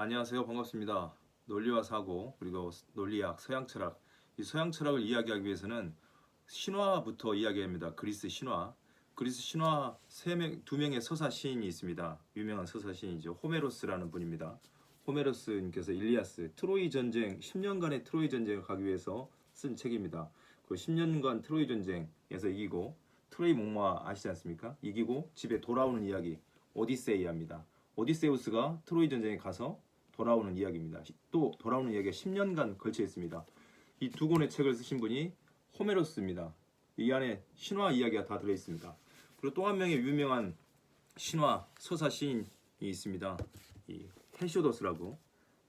안녕하세요. 반갑습니다. 논리와 사고 그리고 논리학, 서양 철학. 이 서양 철학을 이야기하기 위해서는 신화부터 이야기합니다. 그리스 신화. 그리스 신화 두 명의 서사 시인이 있습니다. 유명한 서사 시인이죠. 호메로스라는 분입니다. 호메로스님께서 일리아스, 트로이 전쟁 10년간의 트로이 전쟁을 가기 위해서 쓴 책입니다. 그 10년간 트로이 전쟁에서 이기고 트로이 목마 아시지 않습니까? 이기고 집에 돌아오는 이야기 오디세이아입니다. 오디세우스가 트로이 전쟁에 가서 돌아오는 이야기입니다. 또 돌아오는 이야기가 10년간 걸쳐 있습니다. 이 두 권의 책을 쓰신 분이 호메로스입니다. 이 안에 신화 이야기가 다 들어 있습니다. 그리고 또 한 명의 유명한 신화 서사 시인이 있습니다. 이 헤시오도스라고.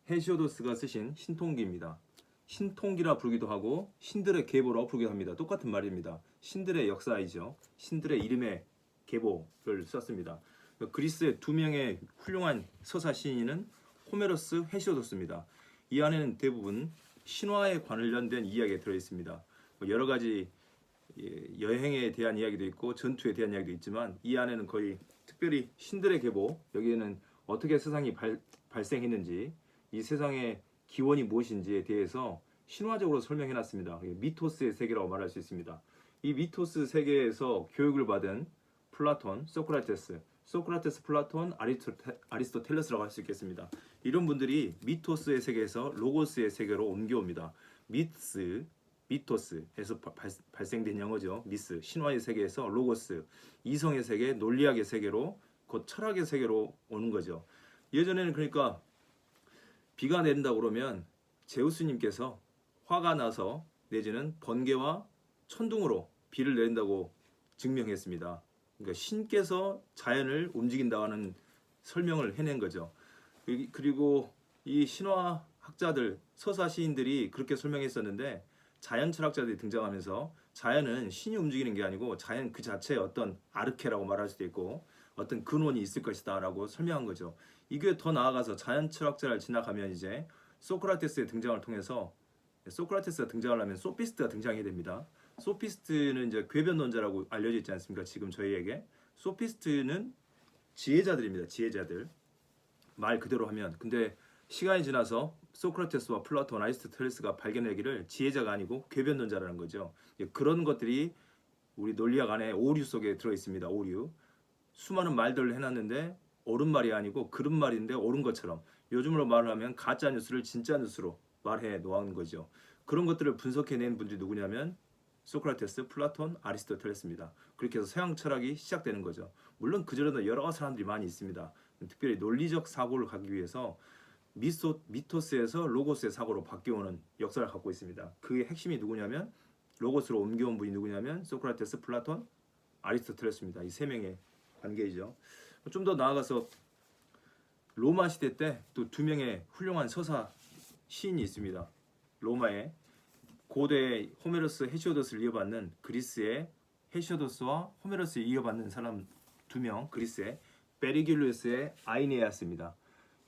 헤시오도스가 쓰신 신통기입니다. 신통기라 부르기도 하고 신들의 계보라고 부르기도 합니다. 똑같은 말입니다. 신들의 역사이죠. 신들의 이름의 계보를 썼습니다. 그리스의 두 명의 훌륭한 서사 시인은 호메로스, 헤시오도스입니다. 이 안에는 대부분 신화에 관련된 이야기가 들어 있습니다. 여러 가지 여행에 대한 이야기도 있고 전투에 대한 이야기도 있지만 이 안에는 거의 특별히 신들의 계보, 여기에는 어떻게 세상이 발생했는지, 이 세상의 기원이 무엇인지에 대해서 신화적으로 설명해 놨습니다. 미토스의 세계라고 말할 수 있습니다. 이 미토스 세계에서 교육을 받은 플라톤, 소크라테스, 플라톤, 아리스토텔레스라고 할 수 있겠습니다. 이런 분들이 미토스의 세계에서 로고스의 세계로 옮겨옵니다. 미토스에서 발생된 영어죠. 미스, 신화의 세계에서 로고스, 이성의 세계, 논리학의 세계로, 곧 철학의 세계로 오는 거죠. 예전에는 그러니까 비가 내린다고 그러면 제우스님께서 화가 나서 내지는 번개와 천둥으로 비를 내린다고 증명했습니다. 그러니까 신께서 자연을 움직인다는 설명을 해낸 거죠. 그리고 이 신화학자들, 서사 시인들이 그렇게 설명했었는데 자연 철학자들이 등장하면서 자연은 신이 움직이는 게 아니고 자연 그 자체의 어떤 아르케라고 말할 수도 있고 어떤 근원이 있을 것이다 라고 설명한 거죠. 이게 더 나아가서 자연 철학자를 지나가면 이제 소크라테스의 등장을 통해서 소크라테스가 등장을 하면 소피스트가 등장해야 됩니다. 소피스트는 이제 궤변론자라고 알려져 있지 않습니까? 지금 저희에게 소피스트는 지혜자들입니다. 지혜자들. 말 그대로 하면. 근데 시간이 지나서 소크라테스와 플라톤, 아리스토텔레스가 발견하기를 지혜자가 아니고 궤변론자라는 거죠. 그런 것들이 우리 논리학 안에 오류 속에 들어 있습니다. 오류. 수많은 말들을 해놨는데 옳은 말이 아니고 그른 말인데 옳은 것처럼, 요즘으로 말을 하면 가짜 뉴스를 진짜 뉴스로 말해 놓은 거죠. 그런 것들을 분석해낸 분들이 누구냐면 소크라테스, 플라톤, 아리스토텔레스입니다. 그렇게 해서 서양 철학이 시작되는 거죠. 물론 그전에도 여러 사람들이 많이 있습니다. 특별히 논리적 사고를 가기 위해서 미토스에서 로고스의 사고로 바뀌어오는 역사를 갖고 있습니다. 그의 핵심이 누구냐면 로고스로 옮겨온 분이 누구냐면 소크라테스, 플라톤, 아리스토텔레스입니다. 이 세 명의 관계이죠. 좀 더 나아가서 로마 시대 때 또 두 명의 훌륭한 서사 시인이 있습니다. 로마의 고대 호메로스, 헤시오도스를 이어받는 그리스의 헤시오도스와 호메로스를 이어받는 사람 두 명, 그리스의 베리길루스의 아이네아스입니다.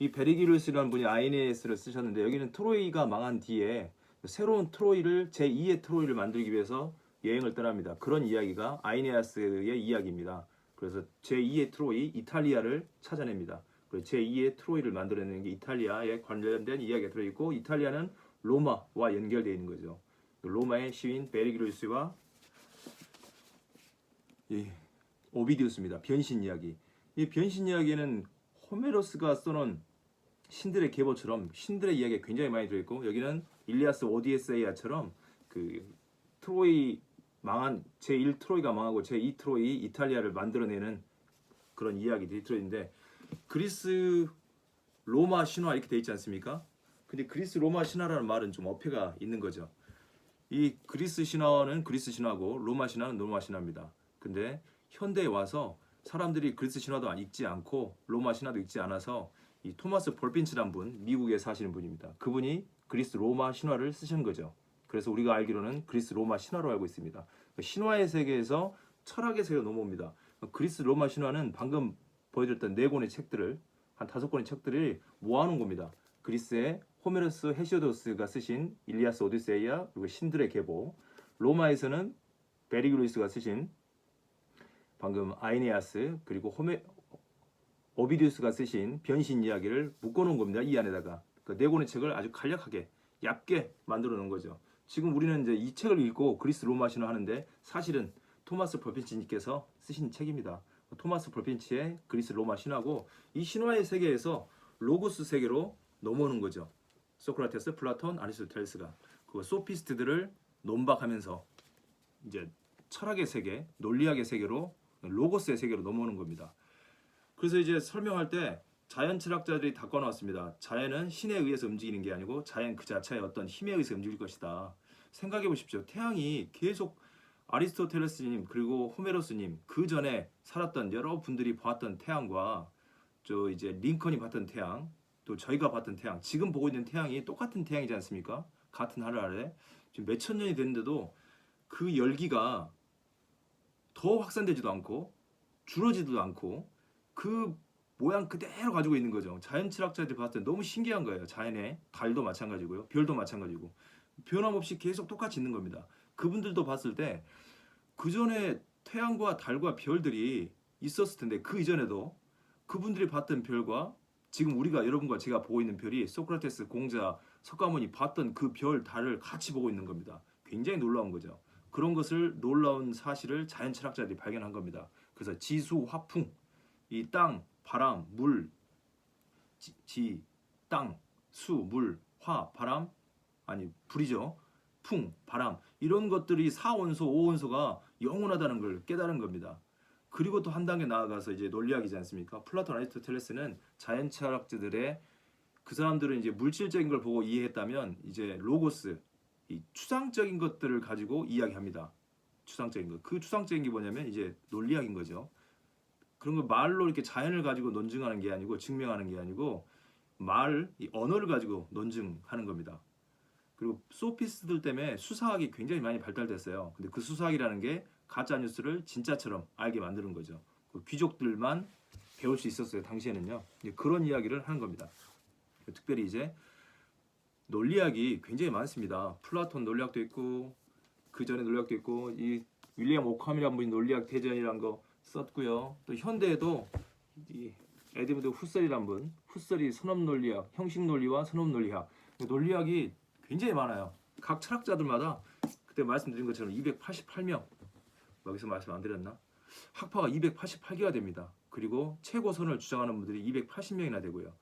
이 베리길루스라는 분이 아이네아스를 쓰셨는데 여기는 트로이가 망한 뒤에 새로운 트로이를, 제2의 트로이를 만들기 위해서 여행을 떠납니다. 그런 이야기가 아이네아스의 이야기입니다. 그래서 제2의 트로이, 이탈리아를 찾아냅니다. 제2의 트로이를 만들어내는 게 이탈리아에 관련된 이야기가 들어있고, 이탈리아는 로마와 연결되어 있는 거죠. 로마의 시인 베리길루스와 오비디우스입니다. 변신 이야기. 이 변신 이야기는 호메로스가 써놓은 신들의 계보처럼 신들의 이야기가 굉장히 많이 들어있고, 여기는 일리아스 오디세이아처럼 그 트로이 망한 제1 트로이가 망하고 제2 트로이 이탈리아를 만들어내는 그런 이야기들이 들어있는데, 그리스 로마 신화 이렇게 돼 있지 않습니까? 근데 그리스 로마 신화라는 말은 좀 어폐가 있는 거죠. 이 그리스 신화는 그리스 신화고 로마 신화는 로마 신화입니다. 근데 현대에 와서 사람들이 그리스 신화도 읽지 않고 로마 신화도 읽지 않아서 이 토마스 볼핀치라는 분, 미국에 사시는 분입니다. 그분이 그리스 로마 신화를 쓰신 거죠. 그래서 우리가 알기로는 그리스 로마 신화로 알고 있습니다. 신화의 세계에서 철학의 세계로 넘어옵니다. 그리스 로마 신화는 방금 보여드렸던 네 권의 책들을, 한 5권의 책들을 모아놓은 겁니다. 그리스의 호메로스, 헤시오도스가 쓰신 일리아스 오디세이아, 그리고 신들의 계보, 로마에서는 베리길루스가 쓰신 방금 아이네아스, 그리고 오비디우스가 쓰신 변신 이야기를 묶어놓은 겁니다. 이 안에다가 그 네 권의 책을 아주 간략하게 얇게 만들어 놓은 거죠. 지금 우리는 이제 이 책을 읽고 그리스 로마 신화 하는데 사실은 토마스 볼펜치님께서 쓰신 책입니다. 토마스 볼펜치의 그리스 로마 신화고 이 신화의 세계에서 로고스 세계로 넘어오는 거죠. 소크라테스, 플라톤, 아리스토텔레스가 그 소피스트들을 논박하면서 이제 철학의 세계, 논리학의 세계로 로고스의 세계로 넘어오는 겁니다. 그래서 이제 설명할 때 자연 철학자들이 다 꺼놨습니다. 자연은 신에 의해서 움직이는 게 아니고 자연 그 자체의 어떤 힘에 의해서 움직일 것이다. 생각해 보십시오. 태양이 계속 아리스토텔레스님 그리고 호메로스님 그 전에 살았던 여러 분들이 봤던 태양과 저 이제 링컨이 봤던 태양 또 저희가 봤던 태양 지금 보고 있는 태양이 똑같은 태양이지 않습니까? 같은 하늘 아래 지금 몇천 년이 됐는데도 그 열기가 더 확산되지도 않고 줄어지지도 않고 그 모양 그대로 가지고 있는 거죠. 자연 철학자들이 봤을 때 너무 신기한 거예요. 자연의 달도 마찬가지고요. 별도 마찬가지고 변함없이 계속 똑같이 있는 겁니다. 그분들도 봤을 때 그 전에 태양과 달과 별들이 있었을 텐데 그 이전에도 그분들이 봤던 별과 지금 우리가 여러분과 제가 보고 있는 별이 소크라테스, 공자, 석가모니 봤던 그 별, 달을 같이 보고 있는 겁니다. 굉장히 놀라운 거죠. 그런 것을 놀라운 사실을 자연 철학자들이 발견한 겁니다. 그래서 지수, 화풍, 이 땅, 바람, 물, 땅, 수, 물, 화, 바람, 아니 불이죠. 풍, 바람 이런 것들이 4원소, 5원소가 영원하다는 걸 깨달은 겁니다. 그리고 또 한 단계 나아가서 이제 논리학이지 않습니까? 플라톤, 아리스토텔레스는 자연 철학자들의 그 사람들은 이제 물질적인 걸 보고 이해했다면 이제 로고스, 이 추상적인 것들을 가지고 이야기합니다. 추상적인 것. 그 추상적인 게 뭐냐면 이제 논리학인 거죠. 그런 거 말로 이렇게 자연을 가지고 논증하는 게 아니고 증명하는 게 아니고 이 언어를 가지고 논증하는 겁니다. 그리고 소피스트들 때문에 수사학이 굉장히 많이 발달됐어요. 근데 그 수사학이라는 게 가짜 뉴스를 진짜처럼 알게 만드는 거죠. 그 귀족들만 배울 수 있었어요. 당시에는요. 그런 이야기를 하는 겁니다. 특별히 이제 논리학이 굉장히 많습니다. 플라톤 논리학도 있고 그 전에 논리학도 있고 이 윌리엄 오캄이라는 분이 논리학 대전이라는 거 썼고요. 또 현대에도 이 에드문드 후설이라는 분, 후설이 선업 논리학, 형식 논리와 선업 논리학, 논리학이 굉장히 많아요. 각 철학자들마다 그때 말씀드린 것처럼 288명 여기서 말씀 안 드렸나? 학파가 288개가 됩니다. 그리고 최고선을 주장하는 분들이 280명이나 되고요.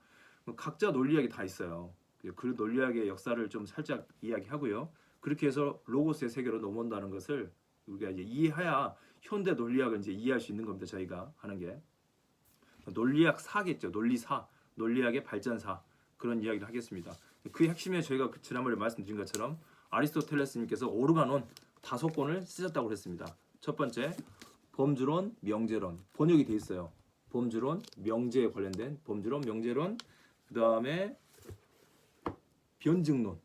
각자 논리학이 다 있어요. 그 논리학의 역사를 좀 살짝 이야기하고요. 그렇게 해서 로고스의 세계로 넘어온다는 것을 우리가 이제 이해해야 현대 논리학을 이제 이해할 수 있는 겁니다. 저희가 하는 게 논리학사겠죠. 논리사, 논리학의 발전사 그런 이야기를 하겠습니다. 그 핵심에 저희가 지난번에 말씀드린 것처럼 아리스토텔레스님께서 오르가논 5권을 쓰셨다고 그랬습니다. 첫 번째 범주론, 명제론 번역이 돼 있어요. 범주론, 명제에 관련된 범주론, 명제론 그 다음에 변증론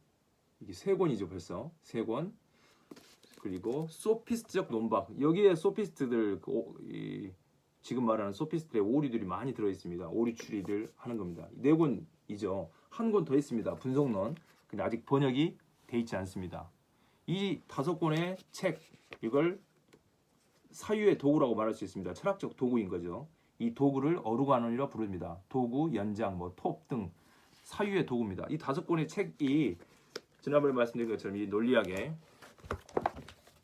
이게 3권이죠 벌써 3권 그리고 소피스트적 논박 여기에 소피스트들 지금 말하는 소피스트의 오류들이 많이 들어있습니다. 오류 추리를 하는 겁니다. 4권이죠. 한 권 더 있습니다. 분석론 근데 아직 번역이 돼 있지 않습니다. 이 5권의 책 이걸 사유의 도구라고 말할 수 있습니다. 철학적 도구인 거죠. 이 도구를 어루가논이라 부릅니다. 도구, 연장, 톱 등 사유의 도구입니다. 이 5권의 책이 지난번에 말씀드린 것처럼 이 논리학의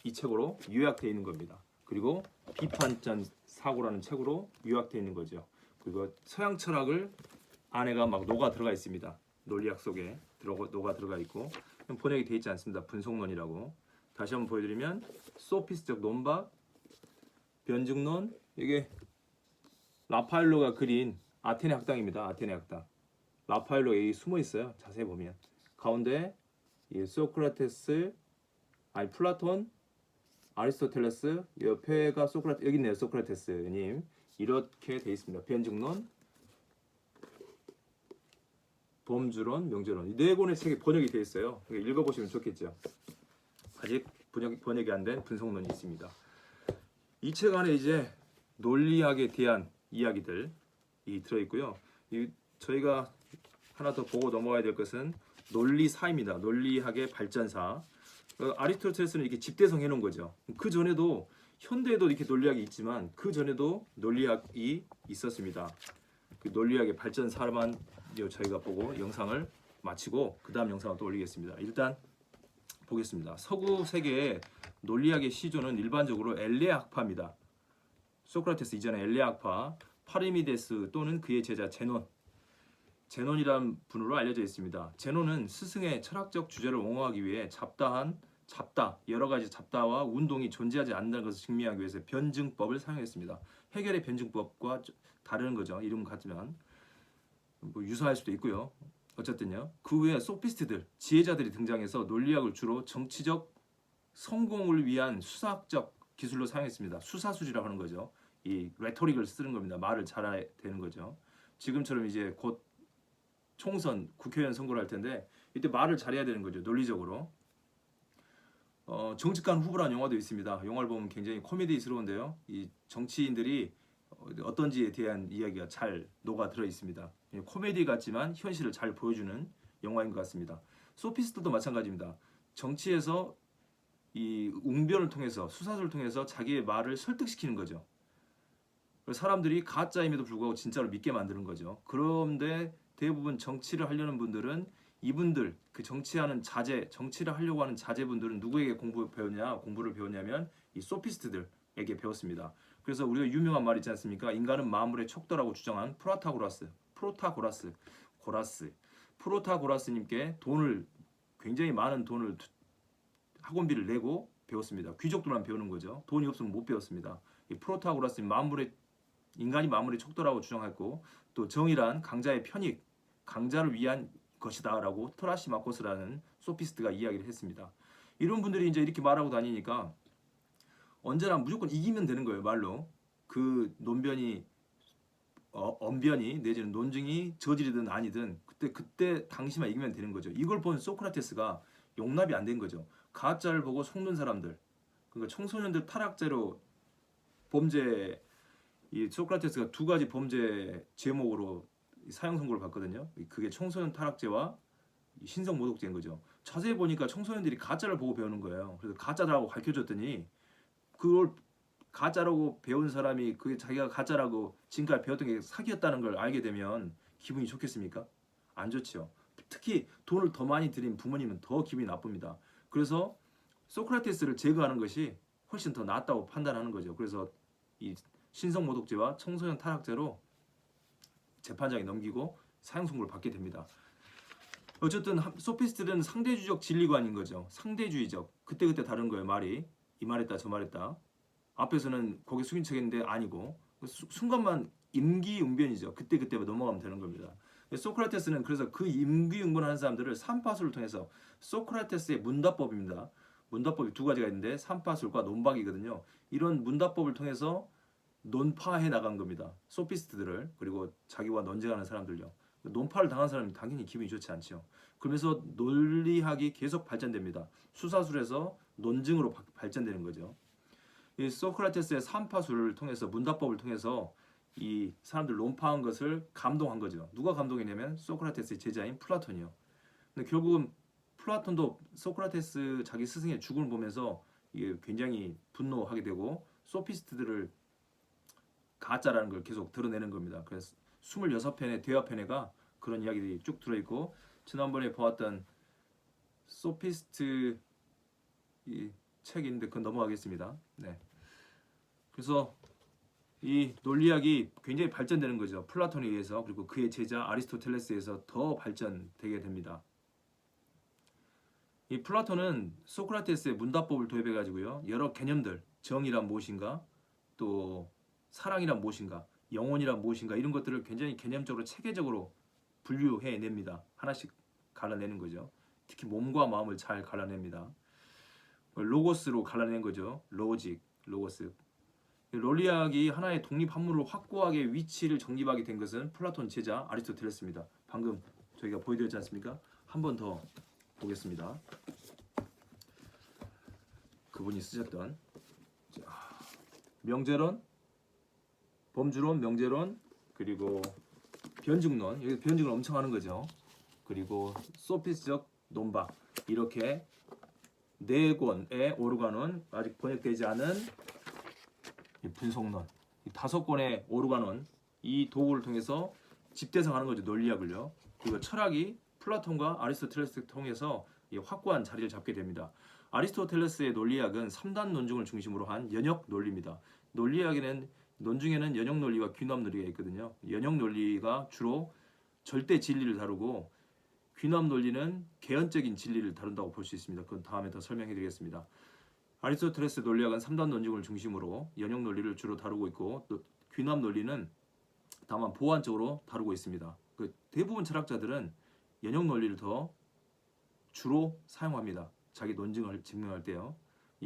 이 책으로 요약되어 있는 겁니다. 그리고 비판전 사고라는 책으로 요약되어 있는 거죠. 그리고 서양 철학을 안에가 막 녹아 들어가 있습니다. 논리학 속에 녹아 들어가 있고 번역이 되어 있지 않습니다. 분석론이라고 다시 한번 보여드리면 소피스트적 논박, 변증론 이게 라파엘로가 그린 아테네 학당입니다. 아테네 학당. 라파엘로 여기 숨어 있어요. 자세히 보면 가운데 소크라테스, 플라톤, 아리스토텔레스 옆에가 여기 있네요. 소크라테스님 이렇게 돼 있습니다. 변증론, 범주론, 명제론 이 4권의 책이 번역이 돼 있어요. 읽어보시면 좋겠죠. 아직 번역이 안 된 분석론이 있습니다. 이 책 안에 이제 논리학에 대한 이야기들이 들어있고요. 저희가 하나 더 보고 넘어가야 될 것은 논리사입니다. 논리학의 발전사. 아리스토텔레스는 이렇게 집대성 해놓은 거죠. 그 전에도 현대에도 이렇게 논리학이 있지만 그 전에도 논리학이 있었습니다. 그 논리학의 발전 사람만 저희가 보고 영상을 마치고 그 다음 영상을 또 올리겠습니다. 일단 보겠습니다. 서구 세계의 논리학의 시조는 일반적으로 엘레 학파입니다. 소크라테스 이전의 엘레 학파, 파르미데스 또는 그의 제자 제논이라는 분으로 알려져 있습니다. 제논은 스승의 철학적 주제를 옹호하기 위해 잡다, 여러 가지 잡다와 운동이 존재하지 않는다는 것을 증명하기 위해서 변증법을 사용했습니다. 해결의 변증법과 다른 거죠. 이름 같으면 뭐 유사할 수도 있고요. 어쨌든요. 그 후에 소피스트들, 지혜자들이 등장해서 논리학을 주로 정치적 성공을 위한 수사학적 기술로 사용했습니다. 수사술이라고 하는 거죠. 이 레토릭을 쓰는 겁니다. 말을 잘해야 되는 거죠. 지금처럼 이제 곧 총선, 국회의원 선거를 할 텐데 이때 말을 잘해야 되는 거죠. 논리적으로. 정직한 후보라는 영화도 있습니다. 영화를 보면 굉장히 코미디스러운데요. 이 정치인들이 어떤지에 대한 이야기가 잘 녹아 들어 있습니다. 코미디 같지만 현실을 잘 보여주는 영화인 것 같습니다. 소피스트도 마찬가지입니다. 정치에서 이 웅변을 통해서 수사를 통해서 자기의 말을 설득시키는 거죠. 사람들이 가짜임에도 불구하고 진짜로 믿게 만드는 거죠. 그런데 대부분 정치를 하려는 분들은 이분들 그 정치를 하려고 하는 자제분들은 누구에게 공부를 배웠냐면 이 소피스트들에게 배웠습니다. 그래서 우리가 유명한 말 있지 않습니까? 인간은 만물의 척도라고 주장한 프로타고라스님께 굉장히 많은 돈을 학원비를 내고 배웠습니다. 귀족들만 배우는 거죠. 돈이 없으면 못 배웠습니다. 이 프로타고라스님 인간이 만물의 척도라고 주장했고 또 정의란 강자의 편익, 강자를 위한 것이다라고 트라시마코스라는 소피스트가 이야기를 했습니다. 이런 분들이 이제 이렇게 말하고 다니니까 언제나 무조건 이기면 되는 거예요. 말로 그 언변이 내지는 논증이 저질이든 아니든 그때 당시만 이기면 되는 거죠. 이걸 본 소크라테스가 용납이 안 된 거죠. 가짜를 보고 속는 사람들, 그러니까 청소년들 타락죄로 이 소크라테스가 두 가지 범죄 제목으로 사형 선고를 받거든요. 그게 청소년 타락죄와 신성모독죄인 거죠. 자세히 보니까 청소년들이 가짜를 보고 배우는 거예요. 그래서 가짜라고 가르쳐줬더니 그걸 가짜라고 배운 사람이 그게 자기가 가짜라고 지금까지 배웠던 게 사기였다는 걸 알게 되면 기분이 좋겠습니까? 안 좋죠. 특히 돈을 더 많이 들인 부모님은 더 기분이 나쁩니다. 그래서 소크라테스를 제거하는 것이 훨씬 더 낫다고 판단하는 거죠. 그래서 이 신성모독죄와 청소년 타락죄로 재판장에 넘기고 사형 선고를 받게 됩니다. 어쨌든 소피스트는 상대주의적 진리관인 거죠. 상대주의적. 그때그때 다른 거예요. 말이. 이 말했다 저 말했다. 앞에서는 고개 숙인 척했는데 아니고 순간만 임기응변이죠. 그때그때 넘어가면 되는 겁니다. 소크라테스는 그래서 그 임기응변하는 사람들을 삼파술을 통해서 소크라테스의 문답법입니다. 문답법이 두 가지가 있는데 삼파술과 논박이거든요. 이런 문답법을 통해서 논파해 나간 겁니다. 소피스트들을 그리고 자기와 논쟁하는 사람들요. 논파를 당한 사람이 당연히 기분이 좋지 않죠. 그러면서 논리학이 계속 발전됩니다. 수사술에서 논증으로 발전되는 거죠. 이 소크라테스의 삼파술을 통해서 문답법을 통해서 이 사람들 논파한 것을 감동한 거죠. 누가 감동했냐면 소크라테스의 제자인 플라톤이요. 근데 결국은 플라톤도 소크라테스 자기 스승의 죽음을 보면서 이게 굉장히 분노하게 되고 소피스트들을 가짜라는 걸 계속 드러내는 겁니다. 그래서 26편의 대화편에가 그런 이야기들이 쭉 들어있고 지난번에 보았던 소피스트 이 책인데 그건 넘어가겠습니다. 네. 그래서 이 논리학이 굉장히 발전되는 거죠. 플라톤에 의해서 그리고 그의 제자 아리스토텔레스에서 더 발전되게 됩니다. 이 플라톤은 소크라테스의 문답법을 도입해 가지고요. 여러 개념들, 정의란 무엇인가, 또 사랑이란 무엇인가, 영혼이란 무엇인가 이런 것들을 굉장히 개념적으로 체계적으로 분류해 냅니다. 하나씩 갈라내는 거죠. 특히 몸과 마음을 잘 갈라냅니다. 로고스로 갈라낸 거죠. 로고스. 논리학이 하나의 독립학문으로 확고하게 위치를 정립하게 된 것은 플라톤 제자 아리스토텔레스입니다. 방금 저희가 보여드렸지 않습니까? 한 번 더 보겠습니다. 그분이 쓰셨던 명제론, 범주론, 명제론, 그리고 변증론. 여기 변증을 엄청 하는 거죠. 그리고 소피스적 논박. 이렇게 네 권의 오르가논, 아직 번역되지 않은 분석론, 이 5권의 오르가논, 이 도구를 통해서 집대성하는 거죠. 논리학을요. 그리고 철학이 플라톤과 아리스토텔레스를 통해서 이 확고한 자리를 잡게 됩니다. 아리스토텔레스의 논리학은 3단 논증을 중심으로 한 연역 논리입니다. 논리학에는 논중에는 연역 논리와 귀납 논리가 있거든요. 연역 논리가 주로 절대 진리를 다루고 귀납 논리는 개연적인 진리를 다룬다고 볼 수 있습니다. 그건 다음에 더 설명해 드리겠습니다. 아리스토텔레스 논리학은 3단 논증을 중심으로 연역 논리를 주로 다루고 있고 또 귀납 논리는 다만 보완적으로 다루고 있습니다. 그 대부분 철학자들은 연역 논리를 더 주로 사용합니다. 자기 논증을 증명할 때요.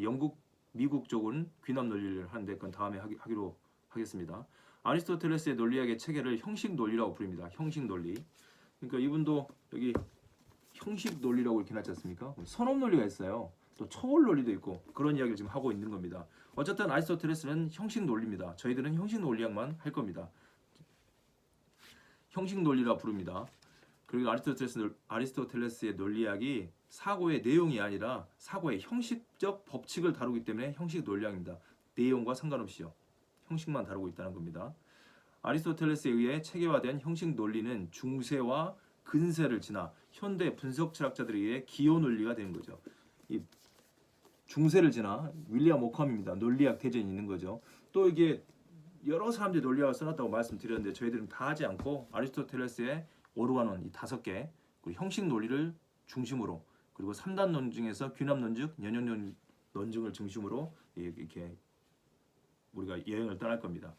영국, 미국 쪽은 귀납 논리를 하는데 그건 다음에 하기로 하겠습니다. 아리스토텔레스의 논리학의 체계를 형식 논리라고 부릅니다. 형식 논리. 그러니까 이분도 여기 형식 논리라고 이렇게 놨지 않습니까? 선업 논리가 있어요. 또 초월 논리도 있고 그런 이야기를 지금 하고 있는 겁니다. 어쨌든 아리스토텔레스는 형식 논리입니다. 저희들은 형식 논리학만 할 겁니다. 형식 논리라 부릅니다. 그리고 아리스토텔레스의 논리학이 사고의 내용이 아니라 사고의 형식적 법칙을 다루기 때문에 형식 논리학입니다. 내용과 상관없이요. 형식만 다루고 있다는 겁니다. 아리스토텔레스에 의해 체계화된 형식 논리는 중세와 근세를 지나 현대 분석 철학자들에 의해 기호 논리가 되는 거죠. 이 중세를 지나 윌리엄 오컴입니다. 논리학 대전이 있는 거죠. 또 이게 여러 사람들이 논리학을 써놨다고 말씀드렸는데 저희들은 다 하지 않고 아리스토텔레스의 오르가논 이 5개 그리고 형식 논리를 중심으로 그리고 3단 논증에서 귀납 논증, 연역 논증을 중심으로 이렇게 우리가 여행을 떠날 겁니다.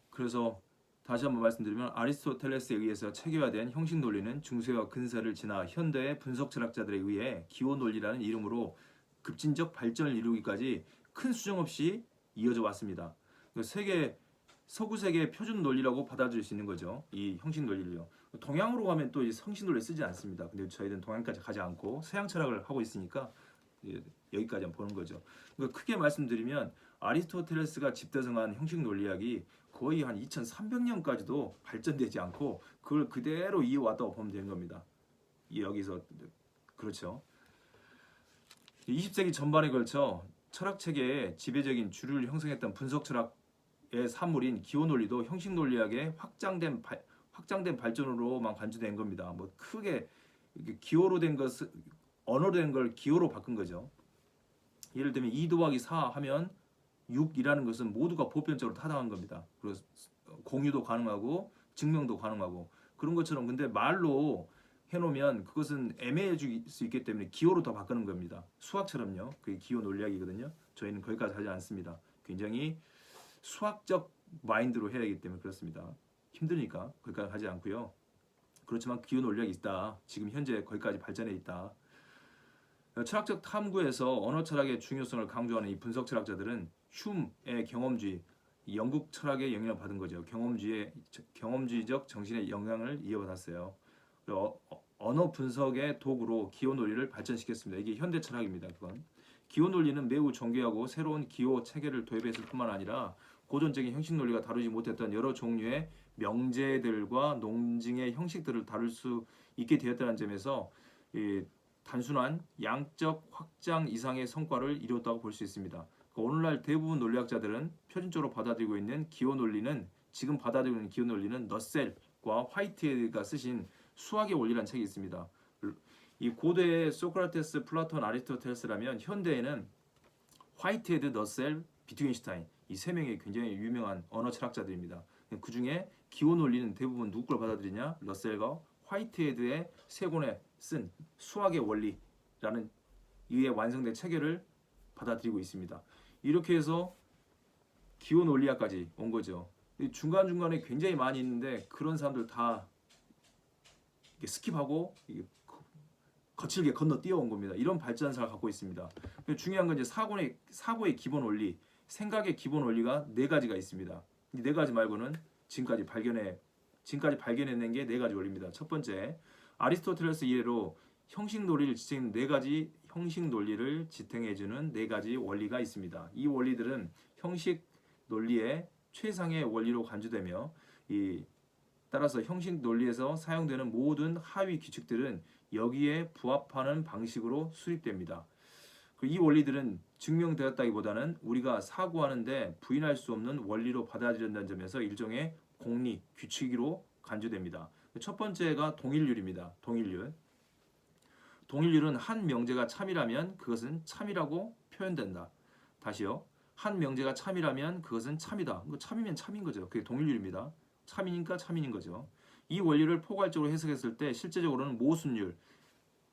그래서 다시 한번 말씀드리면 아리스토텔레스에 의해서 체계화된 형식 논리는 중세와 근세를 지나 현대의 분석 철학자들에 의해 기호 논리라는 이름으로 급진적 발전을 이루기까지 큰 수정 없이 이어져 왔습니다. 서구 세계의 표준 논리라고 받아들일 수 있는 거죠. 이 형식 논리를요. 동양으로 가면 또 이 형식 논리 쓰지 않습니다. 근데 저희는 동양까지 가지 않고 서양 철학을 하고 있으니까 여기까지 보는 거죠. 그러니까 크게 말씀드리면 아리스토텔레스가 집대성한 형식 논리학이 거의 한 2300년까지도 발전되지 않고 그걸 그대로 이어왔다고 보면 되는 겁니다. 여기서 그렇죠. 20세기 전반에 걸쳐 철학 체계의 지배적인 주류를 형성했던 분석 철학의 산물인 기호 논리도 형식 논리학의 확장된 발전으로만 간주된 겁니다. 뭐 크게 기호로 된 것을 언어로 된 걸 기호로 바꾼 거죠. 예를 들면 2 더하기 4 하면 6이라는 것은 모두가 보편적으로 타당한 겁니다. 그리고 공유도 가능하고 증명도 가능하고 그런 것처럼 근데 말로 해놓으면 그것은 애매해질 수 있기 때문에 기호로 더 바꾸는 겁니다. 수학처럼요. 그게 기호 논리학이거든요. 저희는 거기까지 하지 않습니다. 굉장히 수학적 마인드로 해야 하기 때문에 그렇습니다. 힘드니까 거기까지 하지 않고요. 그렇지만 기호 논리학이 있다. 지금 현재 거기까지 발전해 있다. 철학적 탐구에서 언어 철학의 중요성을 강조하는 이 분석 철학자들은 흉의 경험주의, 영국 철학의 영향을 받은 거죠. 경험주의적 정신의 영향을 이어받았어요. 언어 분석의 도구로 기호 논리를 발전시켰습니다. 이게 현대 철학입니다. 그건 기호 논리는 매우 정교하고 새로운 기호 체계를 도입했을 뿐만 아니라 고전적인 형식 논리가 다루지 못했던 여러 종류의 명제들과 논증의 형식들을 다룰 수 있게 되었다는 점에서 단순한 양적 확장 이상의 성과를 이뤘다고 볼 수 있습니다. 오늘날 대부분 논리학자들은 표준적으로 받아들이고 있는 기호 논리는 지금 받아들이고 있는 기호 논리는 너셀과 화이트헤드가 쓰신 수학의 원리라는 책이 있습니다. 이 고대의 소크라테스, 플라톤, 아리스토텔레스라면 현대에는 화이트헤드, 너셀, 비트겐슈타인 이 3명이 굉장히 유명한 언어 철학자들입니다. 그 중에 기호 논리는 대부분 누구 걸 받아들이냐? 러셀과 화이트헤드의 3권에 쓴 수학의 원리라는 이에 완성된 체계를 받아들이고 있습니다. 이렇게 해서 기호 논리학까지 온 거죠. 중간중간에 굉장히 많이 있는데 그런 사람들 다 스킵하고 거칠게 건너 뛰어온 겁니다. 이런 발전사를 갖고 있습니다. 중요한 건 이제 사고의 기본 원리, 생각의 기본 원리가 4가지가 있습니다. 이 4가지 말고는 지금까지 발견해낸 게 4가지 원리입니다. 첫 번째, 아리스토텔레스 이래로 형식 논리를 지탱하는 4가지 형식 논리를 지탱해주는 4가지 원리가 있습니다. 이 원리들은 형식 논리의 최상의 원리로 간주되며 따라서 형식 논리에서 사용되는 모든 하위 규칙들은 여기에 부합하는 방식으로 수립됩니다. 이 원리들은 증명되었다기보다는 우리가 사고하는데 부인할 수 없는 원리로 받아들인다는 점에서 일종의 공리, 규칙으로 간주됩니다. 첫 번째가 동일률입니다. 동일률. 동일률은 한 명제가 참이라면 그것은 참이라고 표현된다. 다시요. 한 명제가 참이라면 그것은 참이다. 참이면 참인 거죠. 그게 동일률입니다. 참이니까 참인인 거죠. 이 원리를 포괄적으로 해석했을 때 실제적으로는 모순율,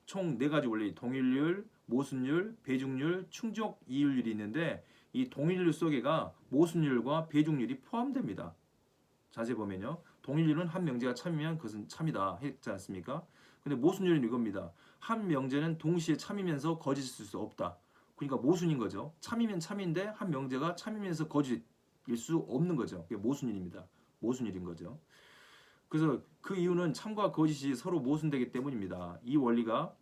총 4가지 원리, 동일률, 모순율, 배중률, 충족 이율률이 있는데 이 동일률 속에가 모순율과 배중률이 포함됩니다. 자세히 보면요. 동일률은 한 명제가 참이면 그것은 참이다 했지 않습니까? 근데 모순율은 이겁니다. 한 명제는 동시에 참이면서 거짓일 수 없다. 그러니까 모순인 거죠. 참이면 참인데 한 명제가 참이면서 거짓일 수 없는 거죠. 그게 모순율입니다. 모순율인 거죠. 그래서 그 이유는 참과 거짓이 서로 모순되기 때문입니다. 이 원리가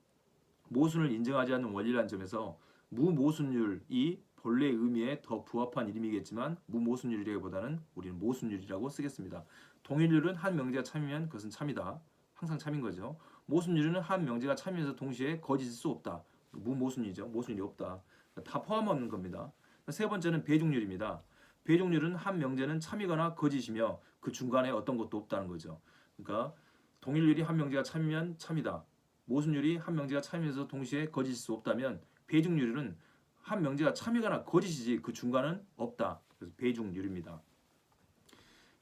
모순을 인정하지 않는 원리라는 점에서 무모순율이 본래의 의미에 더 부합한 이름이겠지만 무모순율이라기보다는 우리는 모순율이라고 쓰겠습니다. 동일률은 한 명제가 참이면 그것은 참이다. 항상 참인 거죠. 모순율은 한 명제가 참이면서 동시에 거짓일 수 없다. 무모순이죠. 모순율이 없다. 다 포함하는 겁니다. 세 번째는 배중률입니다. 배중률은 한 명제는 참이거나 거짓이며 그 중간에 어떤 것도 없다는 거죠. 그러니까 동일률이 한 명제가 참이면 참이다. 모순율이 한 명제가 참이면서 동시에 거짓일 수 없다면 배중률은 한 명제가 참이거나 거짓이지 그 중간은 없다. 그래서 배중률입니다.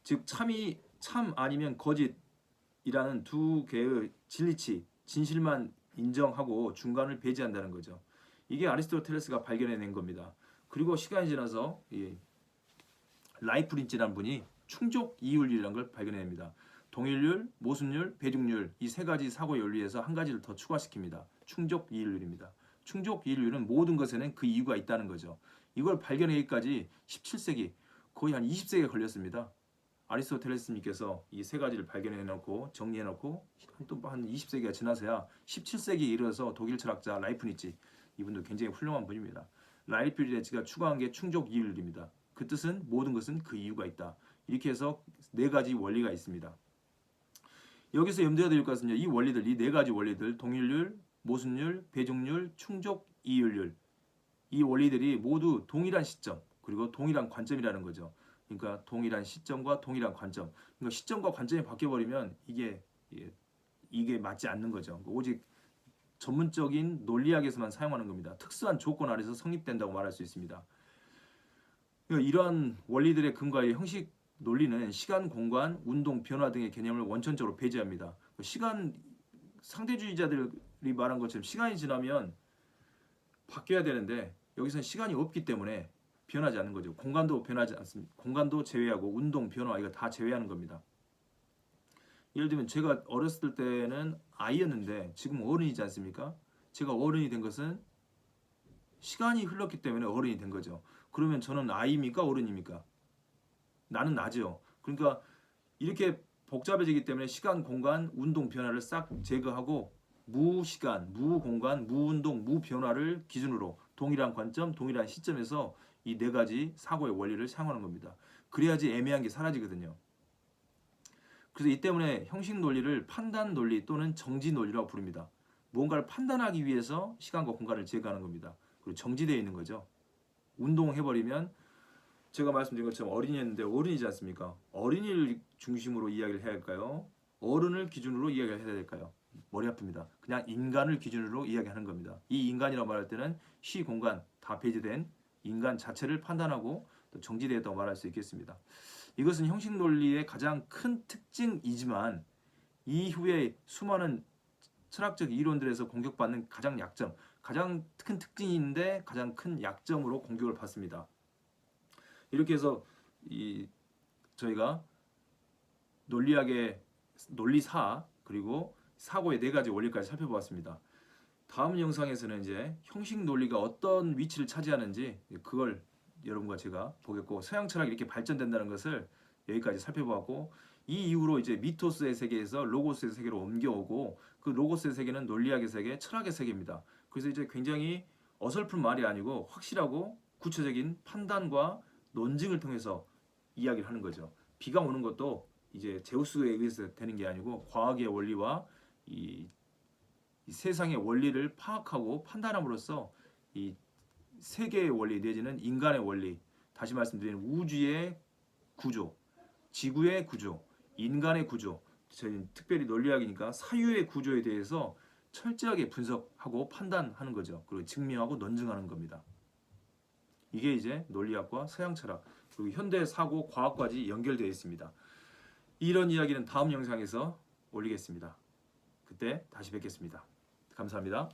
즉 참이 참 아니면 거짓이라는 두 개의 진리치, 진실만 인정하고 중간을 배제한다는 거죠. 이게 아리스토텔레스가 발견해낸 겁니다. 그리고 시간이 지나서 라이프린츠라는 분이 충족 이율이라는 걸 발견해냅니다. 동일률, 모순율, 배중률 이 3가지 사고 원리에서 한 가지를 더 추가시킵니다. 충족 이율입니다. 충족 이율은 모든 것에는 그 이유가 있다는 거죠. 이걸 발견하기까지 17세기 거의 한 20세기가 걸렸습니다. 아리스토텔레스님께서 이 3가지를 발견해놓고 정리해놓고 또 한 20세기가 지나서야 17세기에 이르러서 독일 철학자 라이프니츠 이분도 굉장히 훌륭한 분입니다. 라이프니츠가 추가한 게 충족 이율입니다. 그 뜻은 모든 것은 그 이유가 있다. 이렇게 해서 4가지 원리가 있습니다. 여기서 염두에 둘 것은요. 이 원리들, 이 4가지 원리들, 동일률, 모순율, 배중률, 충족, 이율률 이 원리들이 모두 동일한 시점 그리고 동일한 관점이라는 거죠. 그러니까 동일한 시점과 동일한 관점. 그러니까 시점과 관점이 바뀌어버리면 이게 맞지 않는 거죠. 오직 전문적인 논리학에서만 사용하는 겁니다. 특수한 조건 아래서 성립된다고 말할 수 있습니다. 그러니까 이러한 원리들의 근거의 형식 논리는 시간, 공간, 운동, 변화 등의 개념을 원천적으로 배제합니다. 시간 상대주의자들이 말한 것처럼 시간이 지나면 바뀌어야 되는데 여기서는 시간이 없기 때문에 변하지 않는 거죠. 공간도 변하지 않습니다. 공간도 제외하고 운동, 변화 이거 다 제외하는 겁니다. 예를 들면 제가 어렸을 때는 아이였는데 지금 어른이지 않습니까? 제가 어른이 된 것은 시간이 흘렀기 때문에 어른이 된 거죠. 그러면 저는 아이입니까? 어른입니까? 나는 나죠. 그러니까 이렇게 복잡해지기 때문에 시간, 공간, 운동, 변화를 싹 제거하고 무시간, 무공간, 무운동, 무변화를 기준으로 동일한 관점, 동일한 시점에서 이 4가지 사고의 원리를 사용하는 겁니다. 그래야지 애매한 게 사라지거든요. 그래서 이 때문에 형식 논리를 판단 논리 또는 정지 논리라고 부릅니다. 무언가를 판단하기 위해서 시간과 공간을 제거하는 겁니다. 그리고 정지되어 있는 거죠. 운동해버리면 제가 말씀드린 것처럼 어린이였는데 어른이지 않습니까? 어린이를 중심으로 이야기를 해야 할까요? 어른을 기준으로 이야기를 해야 될까요? 머리 아픕니다. 그냥 인간을 기준으로 이야기하는 겁니다. 이 인간이라고 말할 때는 시, 공간 다 배제된 인간 자체를 판단하고 또 정지되었다고 말할 수 있겠습니다. 이것은 형식 논리의 가장 큰 특징이지만 이후에 수많은 철학적 이론들에서 공격받는 가장 약점, 가장 큰 특징인데 가장 큰 약점으로 공격을 받습니다. 이렇게 해서 저희가 논리학의 논리사 그리고 사고의 4가지 원리까지 살펴보았습니다. 다음 영상에서는 이제 형식 논리가 어떤 위치를 차지하는지 그걸 여러분과 제가 보겠고 서양 철학이 이렇게 발전된다는 것을 여기까지 살펴보았고 이 이후로 이제 미토스의 세계에서 로고스의 세계로 옮겨오고 그 로고스의 세계는 논리학의 세계, 철학의 세계입니다. 그래서 이제 굉장히 어설픈 말이 아니고 확실하고 구체적인 판단과 논증을 통해서 이야기를 하는 거죠. 비가 오는 것도 이제 제우스에 의해서 되는 게 아니고 과학의 원리와 이 세상의 원리를 파악하고 판단함으로써 이 세계의 원리 내지는 인간의 원리, 다시 말씀드리는 우주의 구조, 지구의 구조, 인간의 구조, 저희 특별히 논리학이니까 사유의 구조에 대해서 철저하게 분석하고 판단하는 거죠. 그리고 증명하고 논증하는 겁니다. 이게 이제 논리학과 서양 철학 그리고 현대 사고 과학까지 연결되어 있습니다. 이런 이야기는 다음 영상에서 올리겠습니다. 그때 다시 뵙겠습니다. 감사합니다.